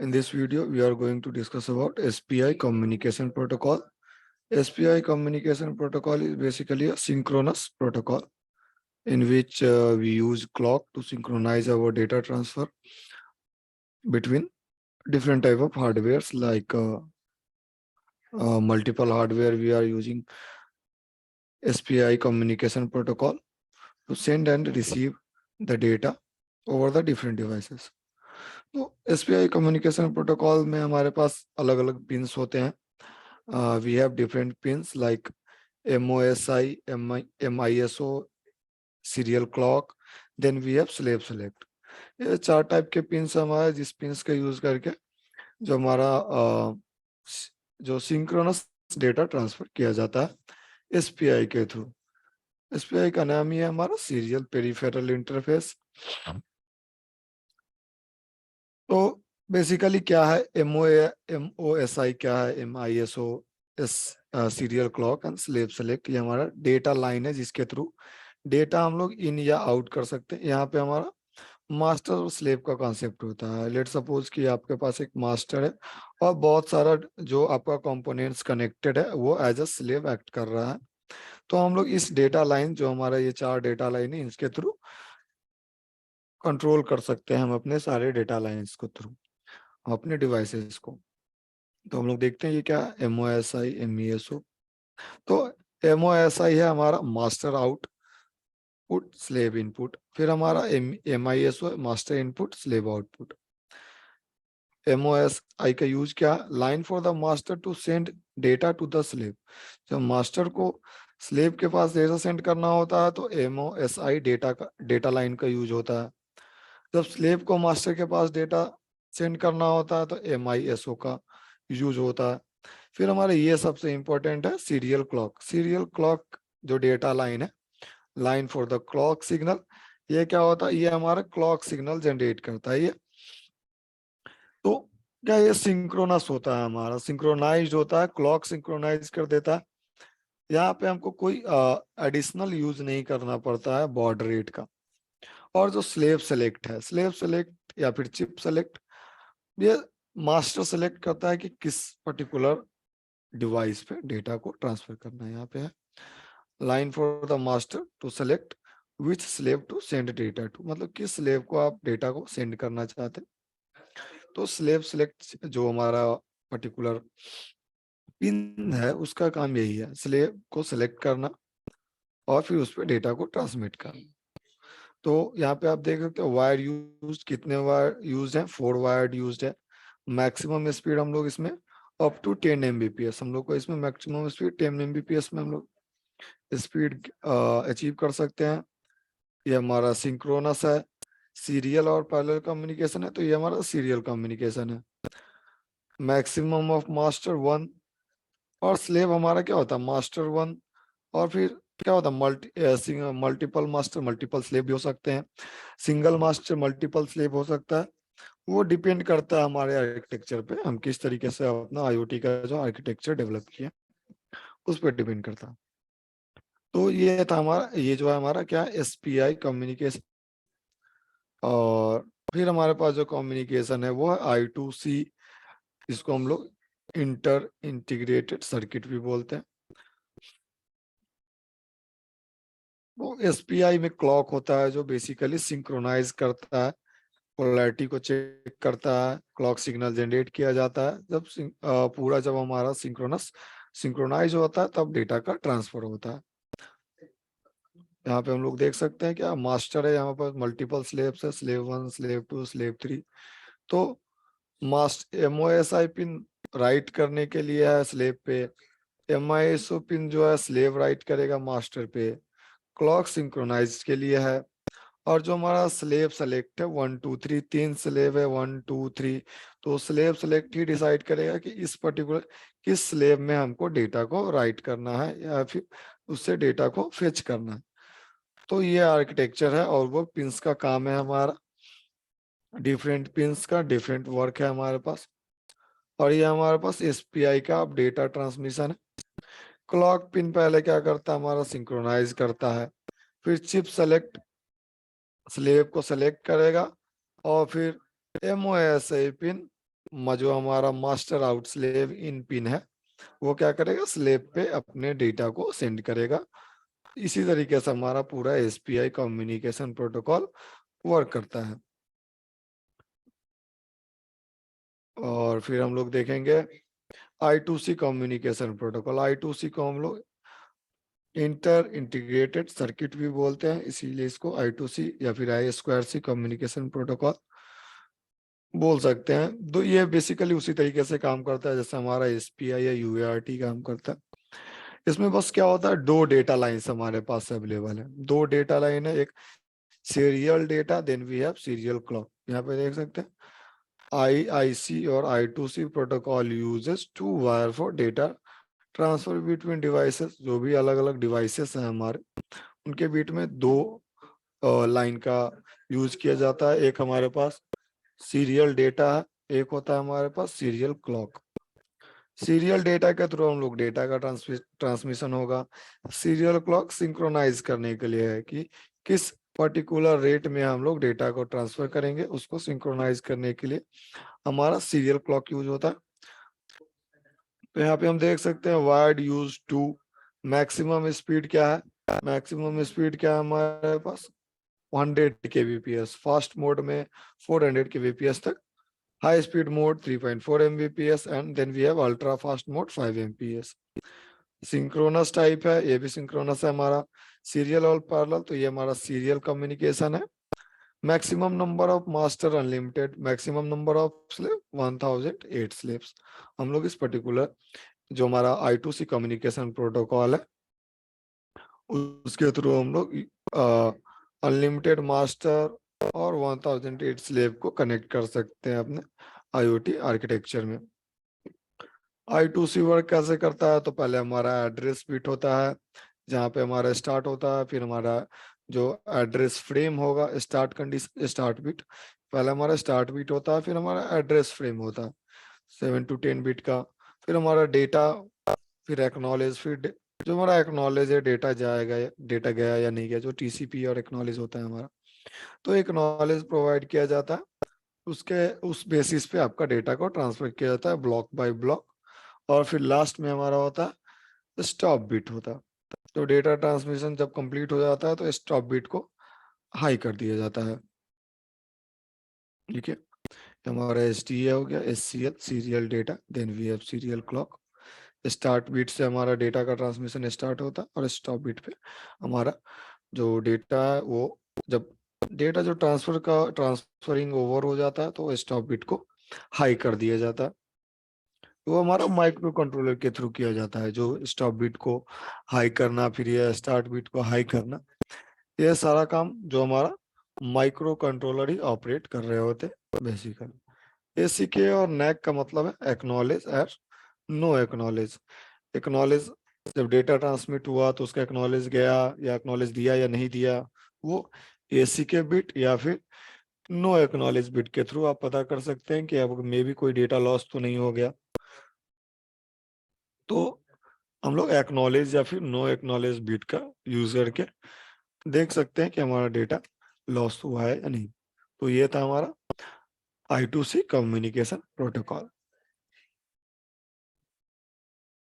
In this video, we are going to discuss about SPI communication protocol. SPI communication protocol is basically a synchronous protocol in which we use clock to synchronize our data transfer between different type of hardwares like multiple hardware. We are using SPI communication protocol to send and receive the data over the different devices. तो SPI communication protocol में हमारे पास अलग अलग pins होते हैं. We have different pins like MOSI, MISO, serial clock, then we have slave select. ये चार type के पिन्स हमारे जिस पिन्स का यूज करके जो हमारा जो सिंक्रोनस डेटा ट्रांसफर किया जाता है SPI के थ्रू. SPI का नाम ही है हमारा सीरियल पेरिफेरल इंटरफेस. तो बेसिकली क्या है MOSI, क्या है MISO, serial clock and slave select. ये हमारा डेटा लाइन है जिसके थ्रू डेटा हम लोग इन या आउट कर सकते हैं. यहाँ पे हमारा मास्टर और स्लेव का कॉन्सेप्ट होता है. लेट सपोज कि आपके पास एक मास्टर है और बहुत सारा जो आपका कंपोनेंट्स कनेक्टेड है वो एज अ स्लेव एक्ट कर रहा है. तो हम लोग इस डेटा लाइन जो हमारा ये चार डेटा लाइन है इसके थ्रू कंट्रोल कर सकते हैं हम अपने सारे डेटा लाइन्स को थ्रू अपने डिवाइसेस को. तो हम लोग देखते हैं ये क्या है MOSI MESO. तो MOSI है हमारा master output slave input. फिर हमारा MISO master input slave output. MOSI का यूज क्या है? Line for the master to send data to the slave. जब मास्टर को स्लेव के पास डेटा सेंड करना होता है तो MOSI डेटा लाइन का यूज होता है. जब स्लेव को मास्टर के पास डेटा सेंड करना होता है तो MISO का यूज होता है. फिर हमारे ये सबसे इंपॉर्टेंट है सीरियल क्लॉक. सीरियल क्लॉक जो डेटा लाइन है, line for the clock signal. ये क्या होता है? ये हमारा क्लॉक सिग्नल जनरेट करता है. ये तो क्या ये सिंक्रोनस होता है, हमारा सिंक्रोनाइज्ड होता है, क्लॉक सिंक्रोनाइज कर देता है. यहाँ पे हमको कोई एडिशनल यूज नहीं करना पड़ता है बॉर्डर रेट का. और जो स्लेव सेलेक्ट है, स्लेव सेलेक्ट या फिर चिप सेलेक्ट, ये मास्टर सेलेक्ट करता है कि किस पर्टिकुलर डिवाइस पे डेटा को ट्रांसफर करना है. यहाँ पे है line for the master to select which slave to send data to, मतलब किस स्लेव को आप डेटा को सेंड करना चाहते हैं. तो स्लेव सेलेक्ट जो हमारा पर्टिकुलर पिन है उसका काम यही है, स्लेव को सेलेक्ट करना और फिर उस पर डेटा को ट्रांसमिट करना. तो यहाँ पे आप देख सकते हो वायर यूज, कितने वायर यूज है? 4 वायर यूज है. मैक्सिमम स्पीड हम लोग इसमें अप टू 10 Mbps, हम लोग को इसमें मैक्सिमम स्पीड 10 Mbps में हम लोग स्पीड अचीव कर सकते हैं. ये हमारा सिंक्रोनस है. सीरियल और पैरेलल कम्युनिकेशन है तो ये हमारा सीरियल कम्युनिकेशन है. मैक्सिमम ऑफ मास्टर 1 और स्लेव हमारा क्या होता है? मास्टर 1. और फिर क्या होता है? मल्टीपल मास्टर मल्टीपल स्लेव भी हो सकते हैं. सिंगल मास्टर मल्टीपल स्लेव हो सकता है. वो डिपेंड करता है हमारे आर्किटेक्चर पे, हम किस तरीके से अपना IoT का जो आर्किटेक्चर डेवलप किया उस पर डिपेंड करता है. तो ये था हमारा, ये जो है हमारा क्या है? SPI communication. और फिर हमारे पास जो कम्युनिकेशन है वो है I2C. इसको हम लोग इंटर इंटीग्रेटेड सर्किट भी बोलते हैं. वो SPI में क्लॉक होता है जो बेसिकली सिंक्रोनाइज करता है, पोलैरिटी को चेक करता है, क्लॉक सिग्नल जनरेट किया जाता है. जब पूरा जब हमारा सिंक्रोनाइज होता है तब डेटा का ट्रांसफर होता है. यहाँ पे हम लोग देख सकते हैं क्या मास्टर है, यहाँ पर मल्टीपल स्लेव्स है, स्लेव 1, स्लेव 2, स्लेव 3. तो MOSI पिन राइट करने के लिए है स्लेव पे, MISO पिन जो है स्लेव राइट करेगा मास्टर पे, क्लॉक सिंक्रोनाइज के लिए है. और जो हमारा स्लेव सेलेक्ट है 1 2 3, 3 स्लेव है 1 2 3, तो स्लेव सेलेक्ट ही डिसाइड करेगा कि इस पर्टिकुलर किस स्लेव में हमको डेटा को राइट करना है या फिर उससे डेटा को फेच करना है. तो ये आर्किटेक्चर है और वो पिंस का काम है हमारा. डिफरेंट पिंस का डिफरेंट वर्क है हमारे पास. और ये हमारे पास SPI का अब डेटा ट्रांसमिशन है. क्लॉक पिन पहले क्या करता है? हमारा सिंक्रोनाइज करता है. फिर चिप सेलेक्ट स्लेव को सेलेक्ट करेगा और फिर MOSI पिन जो हमारा मास्टर आउट स्लेव इन पिन है वो क्या करेगा, स्लेव पे अपने डेटा को सेंड करेगा। इसी तरीके से हमारा पूरा एसपीआई कम्युनिकेशन प्रोटोकॉल वर्क करता है। और फिर हम लोग देखेंगे I2C कम्युनिकेशन प्रोटोकॉल। I2C को हम लोग इंटर इंटीग्रेटेड सर्किट भी बोलते हैं, इसीलिए इसको I2C या फिर I2C कम्युनिकेशन प्रोटोकॉल बोल सकते हैं। तो ये बेसिकली उसी तरीके से काम करता है जैसे हमारा एसपीआई या यूएआरटी काम करता है। इसमें बस क्या होता है, दो डेटा लाइन्स हमारे पास अवेलेबल है। दो डेटा लाइन है, एक serial data, then we have serial clock. यहाँ पे देख सकते हैं IIC और I2C protocol uses two wire for data transfer between devices. जो भी अलग अलग डिवाइसेस हैं हमारे, उनके बीच में दो लाइन का यूज किया जाता है। एक हमारे पास सीरियल डेटा है, एक होता है हमारे पास सीरियल क्लॉक। सीरियल डेटा के थ्रू हम लोग डेटा का ट्रांसमिशन होगा। सीरियल क्लॉक सिंक्रोनाइज करने के लिए है कि किस पर्टिकुलर रेट में हम लोग डेटा को ट्रांसफर करेंगे, उसको सिंक्रोनाइज करने के लिए हमारा सीरियल क्लॉक यूज होता है। तो यहाँ पे हम देख सकते हैं wired use two maximum speed क्या है, मैक्सिमम स्पीड क्या है हमारे पास 100 kbps, फास्ट मोड में 400 kbps तक, high speed mode 3.4 mbps and then we have ultra fast mode 5 mbps। Synchronous type है, ये भी सिंक्रोनस है हमारा। सीरियल और पैरेलल, तो ये हमारा सीरियल कम्युनिकेशन है। Maximum number of master unlimited, maximum number of slave 1008 slaves. हम लोग इस पर्टिकुलर जो हमारा I2C कम्युनिकेशन प्रोटोकॉल है उसके थ्रू हम लोग अनलिमिटेड मास्टर और 1008 स्लेव को कनेक्ट कर सकते हैं अपने IoT आर्किटेक्चर में। I2C वर्क कैसे करता है, तो पहले हमारा एड्रेस बिट होता है जहाँ पे हमारा स्टार्ट होता है, फिर हमारा जो एड्रेस फ्रेम होगा, स्टार्ट कंडीशन स्टार्ट बिट, पहले हमारा स्टार्ट बिट होता है, फिर हमारा एड्रेस फ्रेम होता है 7 to 10 बिट का, फिर हमारा डेटा, फिर एक्नॉलेज, फिर जो हमारा एक्नॉलेज है डेटा जाएगा, डेटा गया या नहीं गया, जो TCP और एक्नॉलेज होता है हमारा, तो एक्नॉलेज प्रोवाइड किया जाता है। उसके उस बेसिस पे आपका डेटा को ट्रांसफर किया जाता है ब्लॉक बाय ब्लॉक। और फिर लास्ट में हमारा होता है स्टॉप बिट होता है। तो डेटा ट्रांसमिशन जब कंप्लीट हो जाता है तो स्टॉप बिट को हाई कर दिया जाता है। ठीक है, हमारा STA हो गया, SCL serial data, then we have serial clock. Start bit से हमारा डेटा का ट्रांसमिशन स्टार्ट होता है और स्टॉप बीट पे हमारा जो डेटा है वो, जब डेटा जो ट्रांसफरिंग ओवर हो जाता है तो स्टॉप बीट को हाई कर दिया जाता है। वो हमारा माइक्रो कंट्रोलर के थ्रू किया जाता है, जो स्टॉप बीट को हाई करना, फिर ये स्टार्ट बीट को हाई करना, ये सारा काम जो हमारा माइक्रो कंट्रोलर ही ऑपरेट कर रहे होते बेसिकली। ACK और NAC का मतलब है एक्नॉलेज और नो एक्नॉलेज। एक्नॉलेज जब डेटा ट्रांसमिट हुआ तो उसका एक्नॉलेज गया या एक्नॉलेज दिया या नहीं दिया, वो ACK बिट या फिर नो एक्नॉलेज बिट के थ्रू आप पता कर सकते हैं कि अब मे भी कोई डेटा लॉस तो नहीं हो गया। तो हम लोग एक्नॉलेज या फिर नो एक्नॉलेज बिट का यूज करके देख सकते हैं कि हमारा डेटा लॉस हुआ है या नहीं। तो ये था हमारा I2C कम्युनिकेशन प्रोटोकॉल।